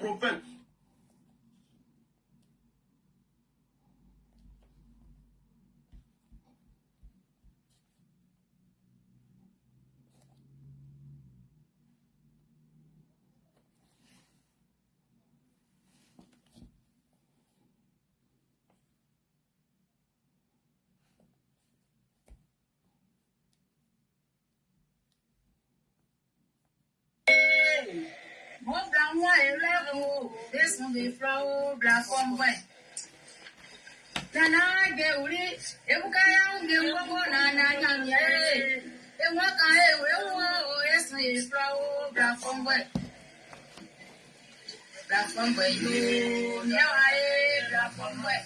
prophète. Moi, et là, descend des fleurs, blanc comme moi. Nana, Géouli, et vous caillez, et vous nana, nana, et moi, quand et des fleurs, blanc comme moi. Blanc comme moi, you, Yawae, blanc comme moi.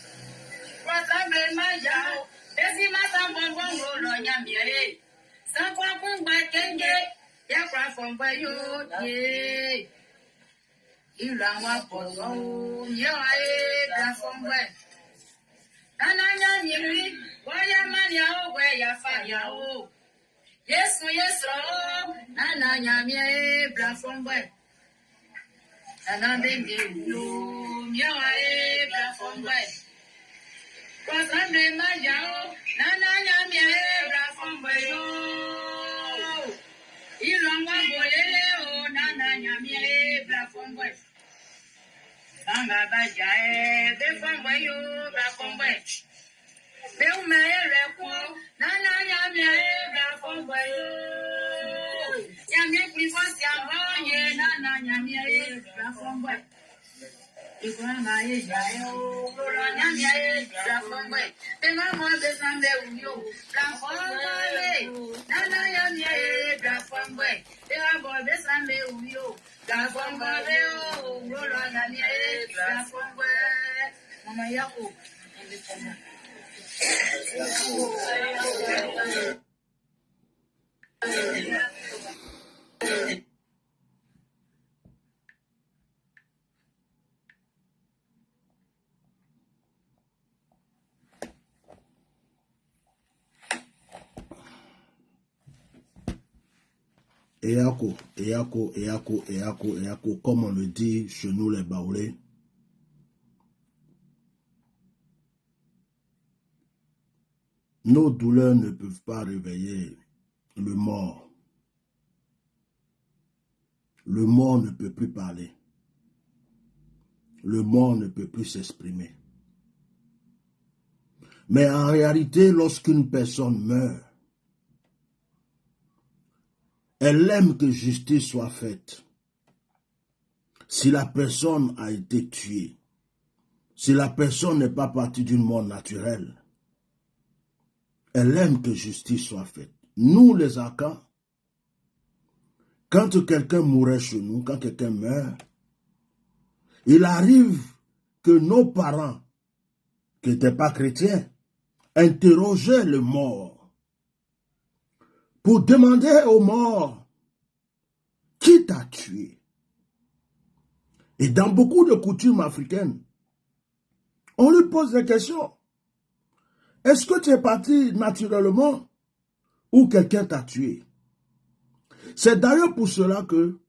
Ressemble ma yao, et si ma sambo, bon, yamie. Sans quoi qu'on va kenge, ya quoi from where you, yeah. Il a moi pour vous, Yawae, blanc comme moi. Ananya nyiri, waya mania o waya fanya o. Yes, Ananya mie blafombe. Anandenge yo, miae blafombe. Kwasambe maja o, Ananya mie blafombe yo. Ilongwa bolele o, Ananya mie blafombe. Sanga baja blafombe yo, blafombe. Eu me recuo, nana me blafombe yo. Ya me privacy avoye, nana me blafombe. Ikwana ye jayo, loranya me blafombe. Tenga mo besambe uyo, blafombe. Nana me blafombe. Tenga mo besambe uyo, blafombe yo, loranya me blafombe. Mama yako, ndikoma. Eyako, comme on le dit chez nous les Baoulés. Nos douleurs ne peuvent pas réveiller le mort. Le mort ne peut plus parler. Le mort ne peut plus s'exprimer. Mais en réalité, lorsqu'une personne meurt, elle aime que justice soit faite. Si la personne a été tuée, si la personne n'est pas partie d'une mort naturelle, elle aime que justice soit faite. Nous, les Akans, quand quelqu'un mourait chez nous, quand quelqu'un meurt, il arrive que nos parents, qui n'étaient pas chrétiens, interrogeaient le mort pour demander au mort qui t'a tué. Et dans beaucoup de coutumes africaines, on lui pose des questions. Est-ce que tu es parti naturellement ou quelqu'un t'a tué? C'est d'ailleurs pour cela que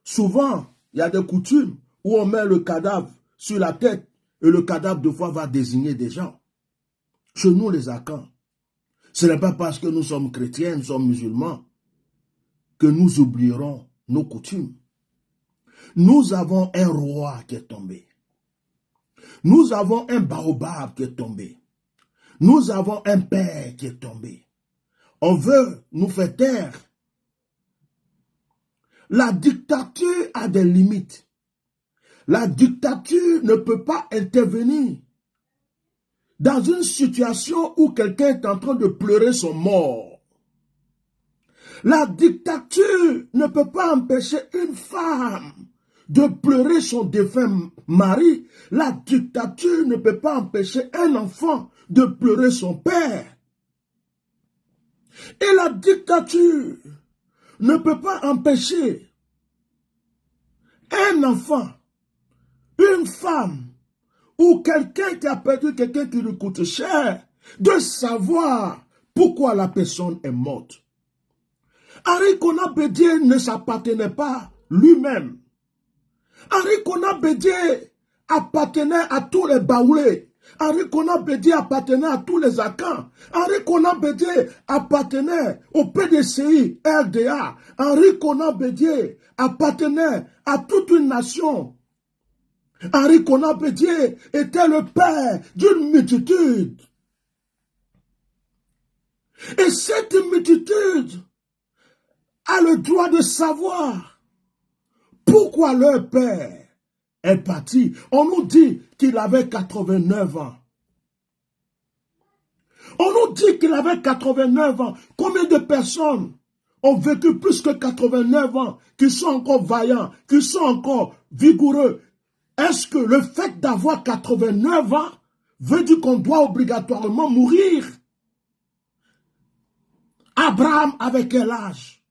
souvent, il y a des coutumes où on met le cadavre sur la tête et le cadavre de fois va désigner des gens. Chez nous, les Akans, ce n'est pas parce que nous sommes chrétiens, nous sommes musulmans, que nous oublierons nos coutumes. Nous avons un roi qui est tombé. Nous avons un baobab qui est tombé. Nous avons un père qui est tombé. On veut nous faire taire. La dictature a des limites. La dictature ne peut pas intervenir dans une situation où quelqu'un est en train de pleurer son mort. La dictature ne peut pas empêcher une femme de pleurer son défunt mari. La dictature ne peut pas empêcher un enfant de pleurer son père. Et la dictature ne peut pas empêcher un enfant, une femme ou quelqu'un qui a perdu quelqu'un qui lui coûte cher de savoir pourquoi la personne est morte. Henri Konan Bédié ne s'appartenait pas lui-même. Henri Konan Bédié appartenait à tous les Baoulés. Henri Konan Bédié appartenait à tous les Akans. Henri Konan Bédié appartenait au PDCI, RDA. Henri Konan Bédié appartenait à toute une nation. Henri Konan Bédié était le père d'une multitude. Et cette multitude a le droit de savoir pourquoi leur père est parti. On nous dit qu'il avait 89 ans. On nous dit qu'il avait 89 ans. Combien de personnes ont vécu plus que 89 ans, qui sont encore vaillants, qui sont encore vigoureux? Est-ce que le fait d'avoir 89 ans veut dire qu'on doit obligatoirement mourir? Abraham avait quel âge?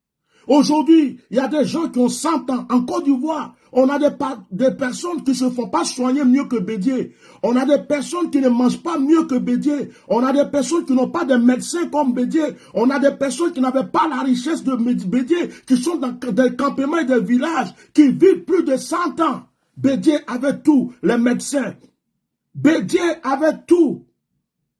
Aujourd'hui, il y a des gens qui ont 100 ans. En Côte d'Ivoire, on a des personnes qui ne se font pas soigner mieux que Bédié. On a des personnes qui ne mangent pas mieux que Bédié. On a des personnes qui n'ont pas de médecins comme Bédié. On a des personnes qui n'avaient pas la richesse de Bédié, qui sont dans des campements et des villages, qui vivent plus de 100 ans. Bédié avait tout, les médecins. Bédié avait tout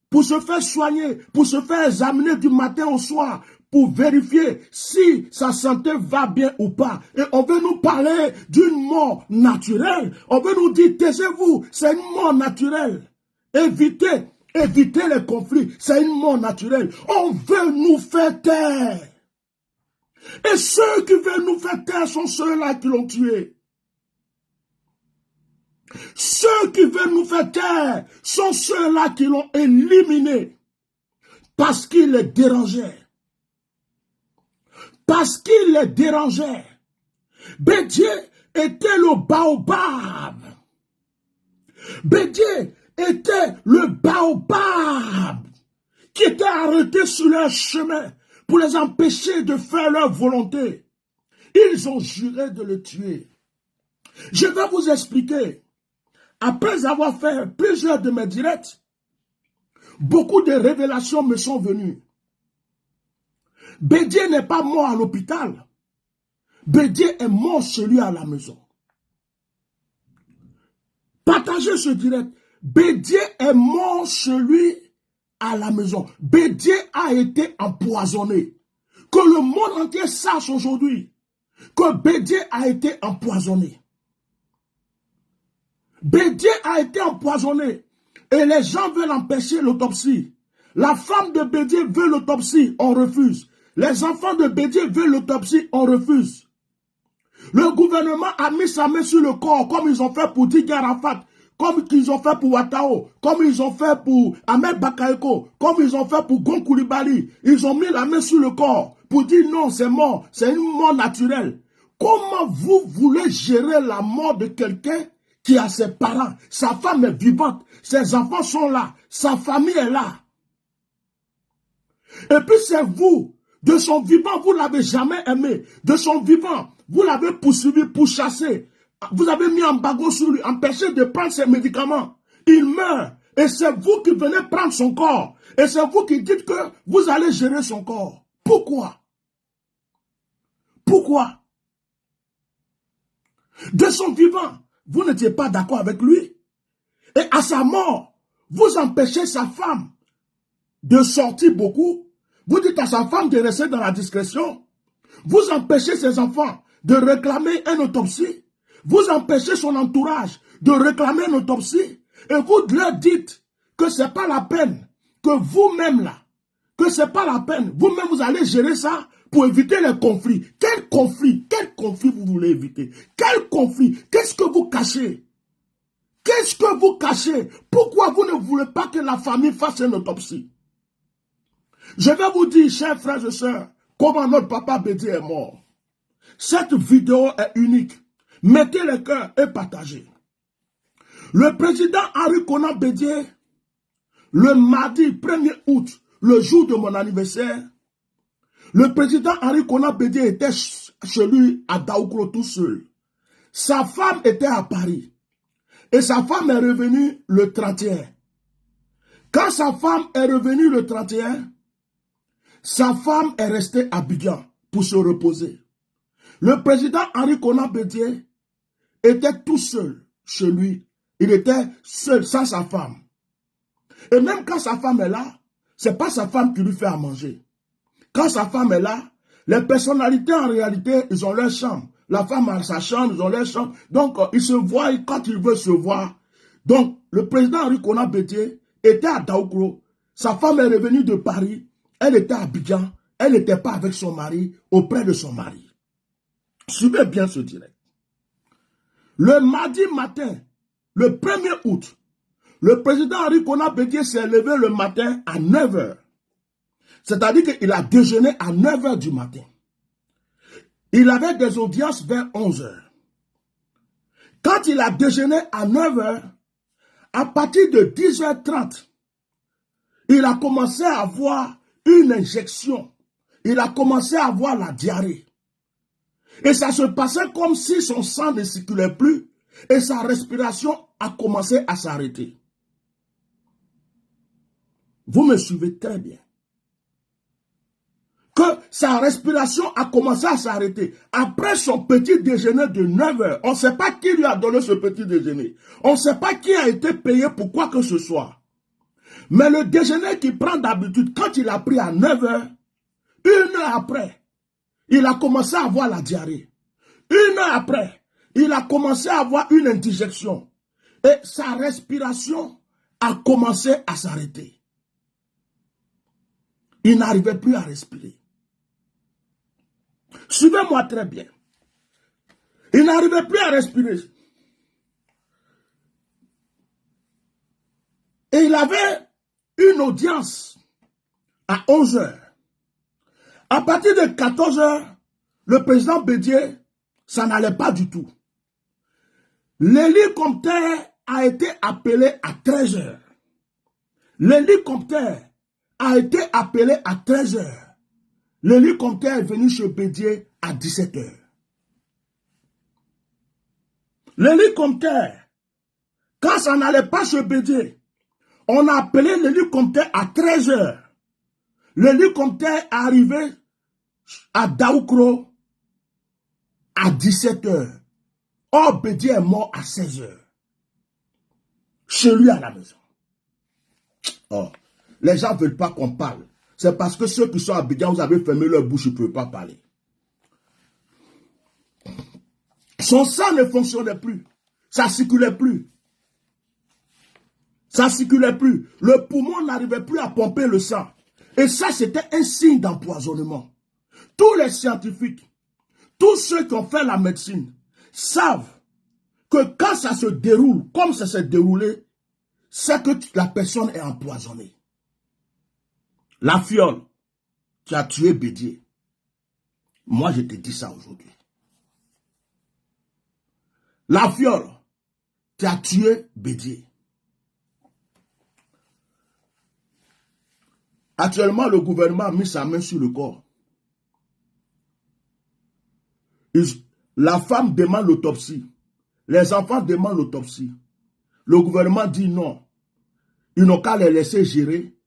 pour se faire soigner, pour se faire examiner du matin au soir, pour vérifier si sa santé va bien ou pas. Et on veut nous parler d'une mort naturelle. On veut nous dire, taisez-vous, c'est une mort naturelle. Évitez les conflits, c'est une mort naturelle. On veut nous faire taire. Et ceux qui veulent nous faire taire sont ceux-là qui l'ont tué. Ceux qui veulent nous faire taire sont ceux-là qui l'ont éliminé parce qu'il les dérangeait. Parce qu'il les dérangeait. Bédié était le baobab. Bédié était le baobab qui était arrêté sur leur chemin pour les empêcher de faire leur volonté. Ils ont juré de le tuer. Je vais vous expliquer. Après avoir fait plusieurs de mes directs, beaucoup de révélations me sont venues. Bédié n'est pas mort à l'hôpital. Bédié est mort chez lui à la maison. Partagez ce direct. Bédié est mort chez lui à la maison. Bédié a été empoisonné. Que le monde entier sache aujourd'hui que Bédié a été empoisonné. Bédié a été empoisonné et les gens veulent empêcher l'autopsie. La femme de Bédié veut l'autopsie, on refuse. Les enfants de Bédié veulent l'autopsie, on refuse. Le gouvernement a mis sa main sur le corps comme ils ont fait pour Didier Arafat, comme ils ont fait pour Ouattao, comme ils ont fait pour Ahmed Bakayoko, comme ils ont fait pour Gon Coulibaly. Ils ont mis la main sur le corps pour dire non, c'est mort, c'est une mort naturelle. Comment vous voulez gérer la mort de quelqu'un qui a ses parents, sa femme est vivante, ses enfants sont là, sa famille est là. Et puis c'est vous, de son vivant, vous ne l'avez jamais aimé. De son vivant, vous l'avez poursuivi, pourchassé. Vous avez mis un bagot sur lui, empêché de prendre ses médicaments. Il meurt. Et c'est vous qui venez prendre son corps. Et c'est vous qui dites que vous allez gérer son corps. Pourquoi? Pourquoi? De son vivant, vous n'étiez pas d'accord avec lui. Et à sa mort, vous empêchez sa femme de sortir beaucoup. Vous dites à sa femme de rester dans la discrétion. Vous empêchez ses enfants de réclamer une autopsie. Vous empêchez son entourage de réclamer une autopsie. Et vous leur dites que ce n'est pas la peine, que vous-même là, que ce n'est pas la peine. Vous-même vous allez gérer ça pour éviter les conflits. Quel conflit? Quel conflit vous voulez éviter? Quel conflit? Qu'est-ce que vous cachez? Qu'est-ce que vous cachez? Pourquoi vous ne voulez pas que la famille fasse une autopsie? Je vais vous dire, chers frères et sœurs, comment notre papa Bédié est mort. Cette vidéo est unique. Mettez le cœur et partagez. Le président Henri Konan Bédié, le mardi 1er août, le jour de mon anniversaire, le président Henri Konan Bédié était chez lui à Daoukro tout seul. Sa femme était à Paris. Et sa femme est revenue le 31. Quand sa femme est revenue le 31, sa femme est restée à Abidjan pour se reposer. Le président Henri Konan Bédié était tout seul chez lui. Il était seul, sans sa femme. Et même quand sa femme est là, c'est pas sa femme qui lui fait à manger. Quand sa femme est là, les personnalités, en réalité, ils ont leur chambre. La femme a sa chambre, ils ont leur chambre. Donc, ils se voient quand ils veulent se voir. Donc, le président Henri Konan Bédié était à Daoukro. Sa femme est revenue de Paris. Elle était à Abidjan. Elle n'était pas avec son mari, auprès de son mari. Suivez bien ce direct. Le mardi matin, le 1er août, le président Henri Konan Bédié s'est levé le matin à 9 h. C'est-à-dire qu'il a déjeuné à 9 h du matin. Il avait des audiences vers 11 h. Quand il a déjeuné à 9 h, à partir de 10 h 30, il a commencé à avoir une injection. Il a commencé à avoir la diarrhée. Et ça se passait comme si son sang ne circulait plus et sa respiration a commencé à s'arrêter. Vous me suivez très bien. Que sa respiration a commencé à s'arrêter. Après son petit déjeuner de 9 h, on ne sait pas qui lui a donné ce petit déjeuner. On ne sait pas qui a été payé pour quoi que ce soit. Mais le déjeuner qu'il prend d'habitude, quand il a pris à 9 h, 1 heure après, il a commencé à avoir la diarrhée. 1 heure après, il a commencé à avoir une indigestion. Et sa respiration a commencé à s'arrêter. Il n'arrivait plus à respirer. Suivez-moi très bien. Il n'arrivait plus à respirer. Et il avait une audience à 11 h. À partir de 14 h, le président Bédié, ça n'allait pas du tout. L'hélicoptère a été appelé à 13 h. L'hélicoptère a été appelé à 13 h. L'hélicoptère est venu chez Bédié à 17 h. L'hélicoptère, quand ça n'allait pas chez Bédié, on a appelé l'hélicoptère à 13 h. L'hélicoptère est arrivé à Daoukro à 17 h. Or, Bédié est mort à 16 h. Chez lui à la maison. Oh, les gens ne veulent pas qu'on parle. C'est parce que ceux qui sont à Abidjan, vous avez fermé leur bouche, ils ne peuvent pas parler. Son sang ne fonctionnait plus. Ça ne circulait plus. Ça ne circulait plus. Le poumon n'arrivait plus à pomper le sang. Et ça, c'était un signe d'empoisonnement. Tous les scientifiques, tous ceux qui ont fait la médecine, savent que quand ça se déroule, comme ça s'est déroulé, c'est que la personne est empoisonnée. La fiole qui a tué Bédié, moi je te dis ça aujourd'hui. La fiole qui a tué Bédié. Actuellement, le gouvernement a mis sa main sur le corps. La femme demande l'autopsie. Les enfants demandent l'autopsie. Le gouvernement dit non. Ils n'ont qu'à les laisser gérer.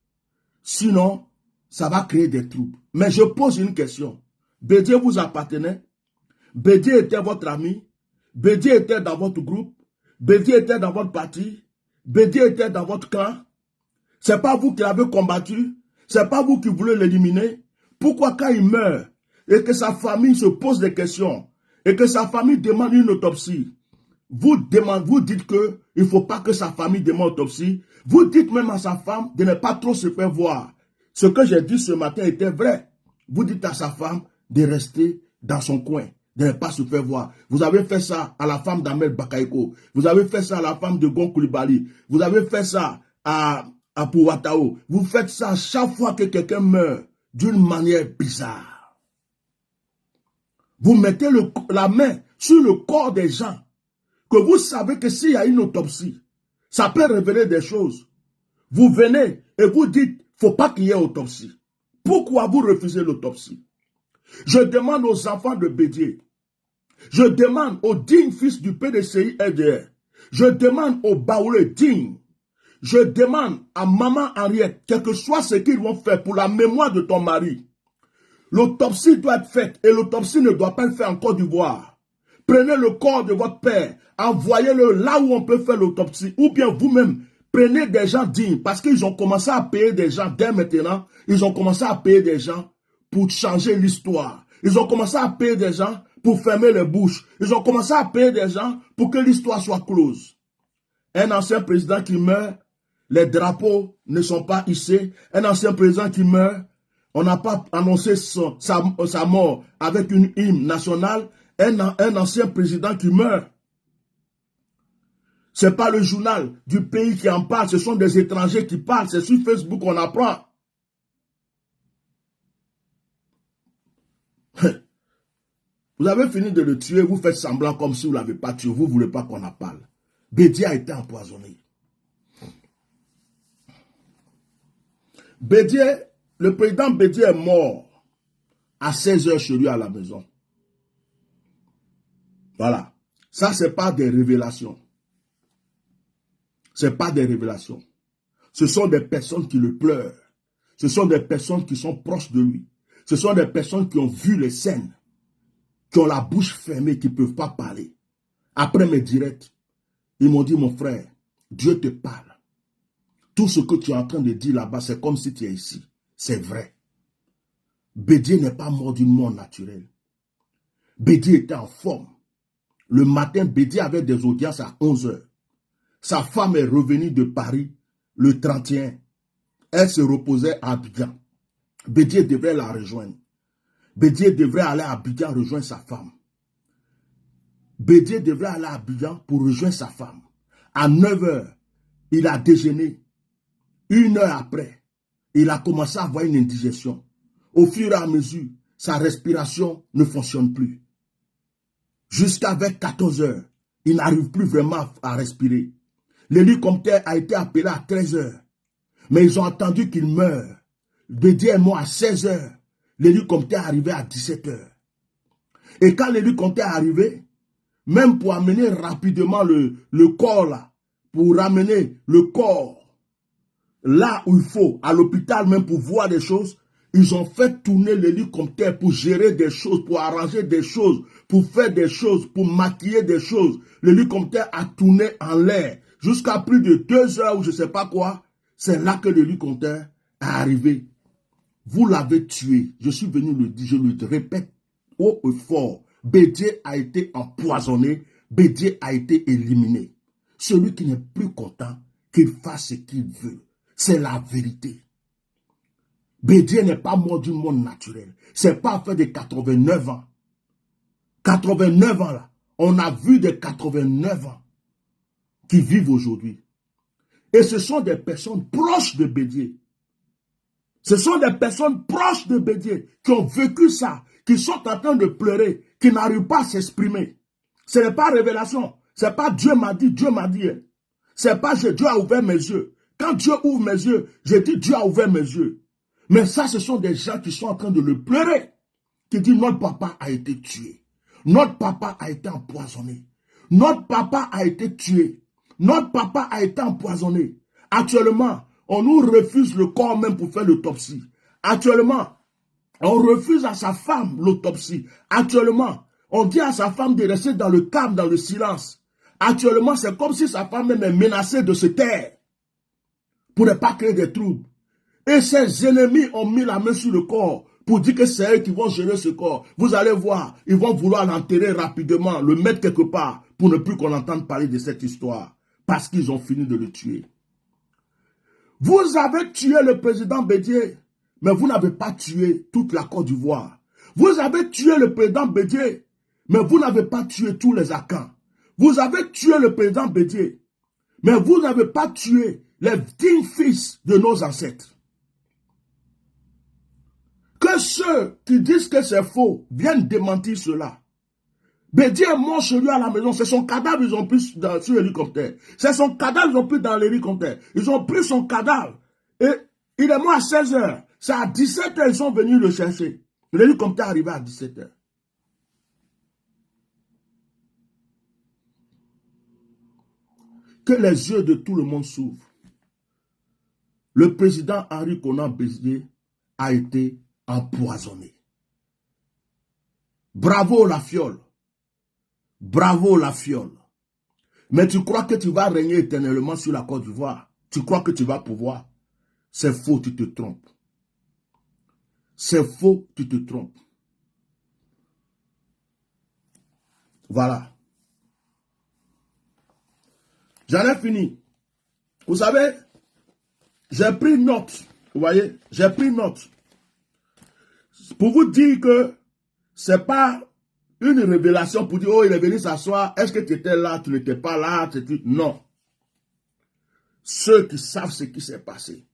Sinon, ça va créer des troubles. Mais je pose une question. Bédié vous appartenait? Bédié était votre ami? Bédié était dans votre groupe? Bédié était dans votre parti? Bédié était dans votre camp? C'est pas vous qui l'avez combattu? C'est pas vous qui voulez l'éliminer? Pourquoi quand il meurt et que sa famille se pose des questions et que sa famille demande une autopsie, vous dites qu'il ne faut pas que sa famille demande autopsie. Vous dites même à sa femme de ne pas trop se faire voir. Ce que j'ai dit ce matin était vrai. Vous dites à sa femme de rester dans son coin, de ne pas se faire voir. Vous avez fait ça à la femme d'Ahmed Bakaïko. Vous avez fait ça à la femme de Gon Coulibaly. Vous avez fait ça à Pouatao. Vous faites ça chaque fois que quelqu'un meurt d'une manière bizarre. Vous mettez la main sur le corps des gens que vous savez que s'il y a une autopsie, ça peut révéler des choses. Vous venez et vous dites, il ne faut pas qu'il y ait autopsie. Pourquoi vous refusez l'autopsie? Je demande aux enfants de Bédié. Je demande aux dignes fils du PDCI LDR. Je demande aux Baoulé dignes. Je demande à maman Henriette, quel que soit ce qu'ils vont faire pour la mémoire de ton mari. L'autopsie doit être faite et l'autopsie ne doit pas être faite en Côte d'Ivoire. Prenez le corps de votre père, envoyez-le là où on peut faire l'autopsie, ou bien vous-même, prenez des gens dignes, parce qu'ils ont commencé à payer des gens dès maintenant, ils ont commencé à payer des gens pour changer l'histoire. Ils ont commencé à payer des gens pour fermer les bouches. Ils ont commencé à payer des gens pour que l'histoire soit close. Un ancien président qui meurt, les drapeaux ne sont pas hissés. Un ancien président qui meurt, on n'a pas annoncé sa mort avec une hymne nationale. Un ancien président qui meurt. Ce n'est pas le journal du pays qui en parle, ce sont des étrangers qui parlent. C'est sur Facebook qu'on apprend. Vous avez fini de le tuer, vous faites semblant comme si vous ne l'avez pas tué. Vous ne voulez pas qu'on en parle. Bédié a été empoisonné. Bédié, le président Bédié est mort à 16h chez lui à la maison. Voilà. Ça, ce n'est pas des révélations. Ce n'est pas des révélations. Ce sont des personnes qui le pleurent. Ce sont des personnes qui sont proches de lui. Ce sont des personnes qui ont vu les scènes, qui ont la bouche fermée, qui ne peuvent pas parler. Après mes directs, ils m'ont dit, mon frère, Dieu te parle. Tout ce que tu es en train de dire là-bas, c'est comme si tu es ici. C'est vrai. Bédié n'est pas mort d'une mort naturelle. Bédié était en forme. Le matin, Bédié avait des audiences à 11h. Sa femme est revenue de Paris le 31. Elle se reposait à Abidjan. Bédié devrait la rejoindre. Bédié devrait aller à Abidjan rejoindre sa femme. Bédié devrait aller à Abidjan pour rejoindre sa femme. À 9h, il a déjeuné. 1 heure après, il a commencé à avoir une indigestion. Au fur et à mesure, sa respiration ne fonctionne plus. Jusqu'à vers 14h, il n'arrive plus vraiment à respirer. L'hélicoptère a été appelé à 13h. Mais ils ont attendu qu'il meure. Bédié est mort à 16h. L'hélicoptère est arrivé à 17h. Et quand l'hélicoptère est arrivé, même pour amener rapidement le corps là, pour ramener le corps là où il faut, à l'hôpital même pour voir des choses, ils ont fait tourner l'hélicoptère pour gérer des choses, pour arranger des choses, pour faire des choses, pour maquiller des choses. L'hélicoptère a tourné en l'air jusqu'à plus de 2 heures ou je ne sais pas quoi. C'est là que l'hélicoptère est arrivé. Vous l'avez tué. Je suis venu le dire, je le répète haut et fort. Bédié a été empoisonné. Bédié a été éliminé. Celui qui n'est plus content, qu'il fasse ce qu'il veut. C'est la vérité. Bédié n'est pas mort d'une mort naturelle. C'est pas fait de 89 ans. 89 ans là. On a vu des 89 ans qui vivent aujourd'hui. Et ce sont des personnes proches de Bédié. Ce sont des personnes proches de Bédié qui ont vécu ça, qui sont en train de pleurer, qui n'arrivent pas à s'exprimer. Ce n'est pas révélation. Ce n'est pas Dieu m'a dit, Dieu m'a dit. Ce n'est pas Dieu a ouvert mes yeux. Quand Dieu ouvre mes yeux, je dis Dieu a ouvert mes yeux. Mais ça, ce sont des gens qui sont en train de le pleurer. Qui disent notre papa a été tué. Notre papa a été empoisonné. Notre papa a été tué. Notre papa a été empoisonné. Actuellement, on nous refuse le corps même pour faire l'autopsie. Actuellement, on refuse à sa femme l'autopsie. Actuellement, on dit à sa femme de rester dans le calme, dans le silence. Actuellement, c'est comme si sa femme même est menacée de se taire pour ne pas créer des troubles. Et ses ennemis ont mis la main sur le corps pour dire que c'est eux qui vont gérer ce corps. Vous allez voir, ils vont vouloir l'enterrer rapidement, le mettre quelque part pour ne plus qu'on entende parler de cette histoire. Parce qu'ils ont fini de le tuer. Vous avez tué le président Bédié, mais vous n'avez pas tué toute la Côte d'Ivoire. Vous avez tué le président Bédié, mais vous n'avez pas tué tous les Akans. Vous avez tué le président Bédié, mais vous n'avez pas tué les dignes fils de nos ancêtres. Que ceux qui disent que c'est faux viennent démentir cela. Bédié est mort chez lui à la maison. C'est son cadavre ils ont pris sur l'hélicoptère. C'est son cadavre ils ont pris dans l'hélicoptère. Ils ont pris son cadavre. Et il est mort à 16h. C'est à 17h ils sont venus le chercher. L'hélicoptère est arrivé à 17h. Que les yeux de tout le monde s'ouvrent. Le président Henri Konan Bédié a été empoisonné. Bravo la fiole. Bravo la fiole. Mais tu crois que tu vas régner éternellement sur la Côte d'Ivoire? Tu crois que tu vas pouvoir? C'est faux, tu te trompes. C'est faux, tu te trompes. Voilà. J'en ai fini. Vous savez, j'ai pris note. Vous voyez, j'ai pris note. Pour vous dire que c'est pas une révélation pour dire, oh, il est venu s'asseoir, est-ce que tu étais là, tu n'étais pas là, non. Ceux qui savent ce qui s'est passé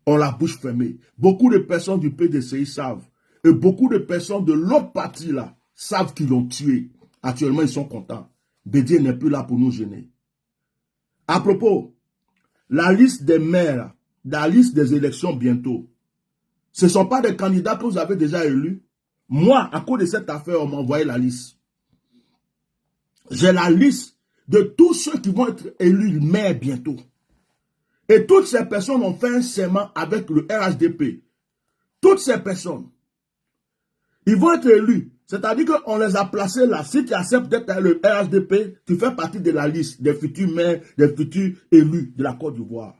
ont la bouche fermée. Beaucoup de personnes du PDCI savent. Et beaucoup de personnes de l'autre partie là savent qu'ils l'ont tué. Actuellement, ils sont contents. Bédié n'est plus là pour nous gêner. À propos, la liste des maires, la liste des élections bientôt, ce ne sont pas des candidats que vous avez déjà élus. Moi, à cause de cette affaire, on m'a envoyé la liste. J'ai la liste de tous ceux qui vont être élus maires bientôt. Et toutes ces personnes ont fait un serment avec le RHDP. Toutes ces personnes, ils vont être élus. C'est-à-dire qu'on les a placés là. Si tu acceptes d'être le RHDP, tu fais partie de la liste des futurs maires, des futurs élus de la Côte d'Ivoire.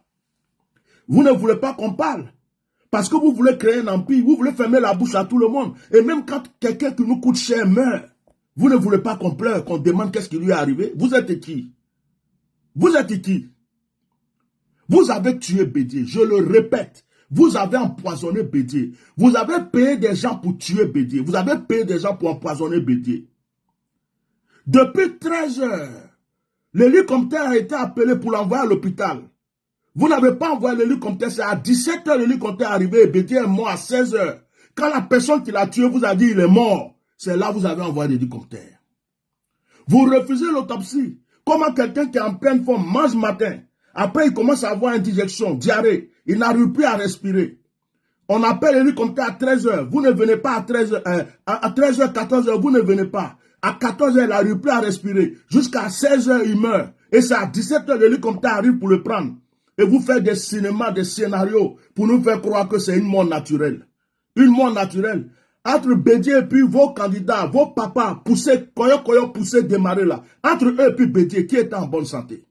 Vous ne voulez pas qu'on parle. Parce que vous voulez créer un empire, vous voulez fermer la bouche à tout le monde. Et même quand quelqu'un qui nous coûte cher meurt, vous ne voulez pas qu'on pleure, qu'on demande qu'est-ce qui lui est arrivé. Vous êtes qui? Vous êtes qui? Vous avez tué Bédié, je le répète. Vous avez empoisonné Bédié. Vous avez payé des gens pour tuer Bédié. Vous avez payé des gens pour empoisonner Bédié. Depuis 13 heures, l'hélicoptère a été appelé pour l'envoyer à l'hôpital. Vous n'avez pas envoyé l'hélicoptère, c'est à 17 heures l'hélicoptère est arrivé et Bédié est mort à 16 heures. Quand la personne qui l'a tué vous a dit il est mort, c'est là que vous avez envoyé l'hélicoptère. Vous refusez l'autopsie. Comment quelqu'un qui est en pleine forme mange matin, après il commence à avoir une indigestion, diarrhée, il n'arrive plus à respirer. On appelle l'hélicoptère à 13 heures, vous ne venez pas à 13 heures, à 13 heures, 14 heures, vous ne venez pas. À 14 heures, il n'arrive plus à respirer. Jusqu'à 16 heures, il meurt. Et c'est à 17 heures, l'hélicoptère arrive pour le prendre. Et vous faites des cinémas, des scénarios pour nous faire croire que c'est une mort naturelle. Une mort naturelle. Entre Bédié et puis vos candidats, vos papas, poussez, koyo, poussez, démarrer là. Entre eux et puis Bédié, qui est en bonne santé?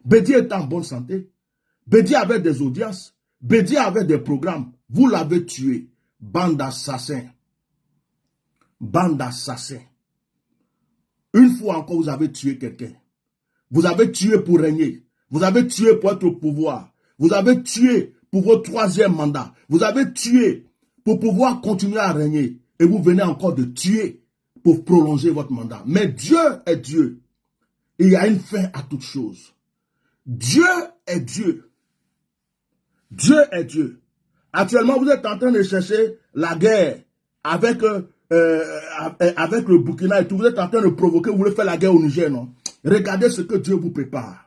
Bédié est en bonne santé. Bédié avait des audiences. Bédié avait des programmes. Vous l'avez tué. Bande d'assassins. Bande d'assassins. Une fois encore, vous avez tué quelqu'un. Vous avez tué pour régner. Vous avez tué pour être au pouvoir. Vous avez tué pour votre troisième mandat. Vous avez tué pour pouvoir continuer à régner. Et vous venez encore de tuer pour prolonger votre mandat. Mais Dieu est Dieu. Et il y a une fin à toute chose. Dieu est Dieu. Dieu est Dieu. Actuellement, vous êtes en train de chercher la guerre avec le Burkina et tout. Vous êtes en train de provoquer, vous voulez faire la guerre au Niger, non? Regardez ce que Dieu vous prépare.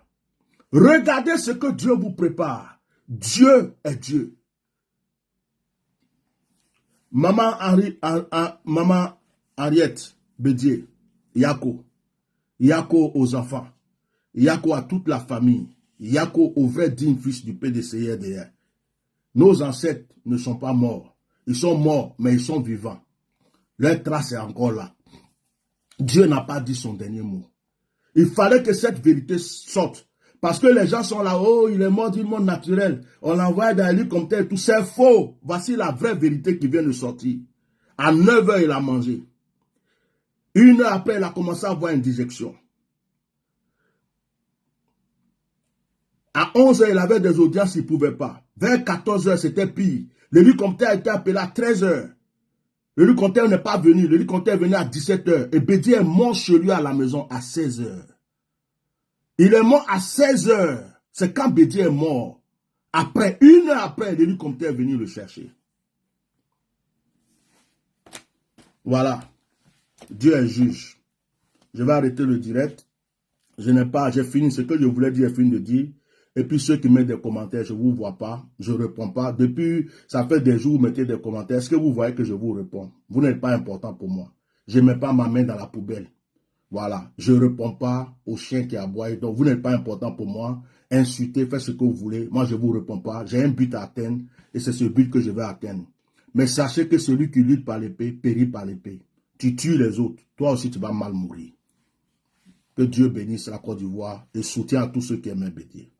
Regardez ce que Dieu vous prépare. Dieu est Dieu. Maman Henriette Bédié, Yako aux enfants, Yako à toute la famille, Yako au vrai digne fils du PDCI-RDR. Nos ancêtres ne sont pas morts. Ils sont morts, mais ils sont vivants. Leur trace est encore là. Dieu n'a pas dit son dernier mot. Il fallait que cette vérité sorte. Parce que les gens sont là, oh, il est mort d'une mort naturelle. On l'envoie dans l'hélicoptère et tout. C'est faux. Voici la vraie vérité qui vient de sortir. À 9 heures, il a mangé. 1 heure après, il a commencé à avoir une digestion. À 11 heures, il avait des audiences, il ne pouvait pas. Vers 14 heures, c'était pire. L'hélicoptère a été appelé à 13 heures. L'hélicoptère n'est pas venu. L'hélicoptère est venu à 17 heures. Et Bédié est mort chez lui à la maison à 16 heures. Il est mort à 16 heures. C'est quand Bédié est mort. Après, 1 heure après, l'hélicoptère est venu le chercher. Voilà. Dieu est juge. Je vais arrêter le direct. J'ai fini ce que je voulais dire, j'ai fini de dire. Et puis ceux qui mettent des commentaires, je ne vous vois pas, je ne réponds pas. Depuis, ça fait des jours, vous mettez des commentaires. Est-ce que vous voyez que je vous réponds? Vous n'êtes pas important pour moi. Je ne mets pas ma main dans la poubelle. Voilà, je ne réponds pas aux chiens qui aboient. Donc, vous n'êtes pas important pour moi. Insultez, faites ce que vous voulez. Moi, je ne vous réponds pas. J'ai un but à atteindre et c'est ce but que je vais atteindre. Mais sachez que celui qui lutte par l'épée périt par l'épée. tu tues les autres, toi aussi tu vas mal mourir. Que Dieu bénisse la Côte d'Ivoire et soutient à tous ceux qui aiment Bédier.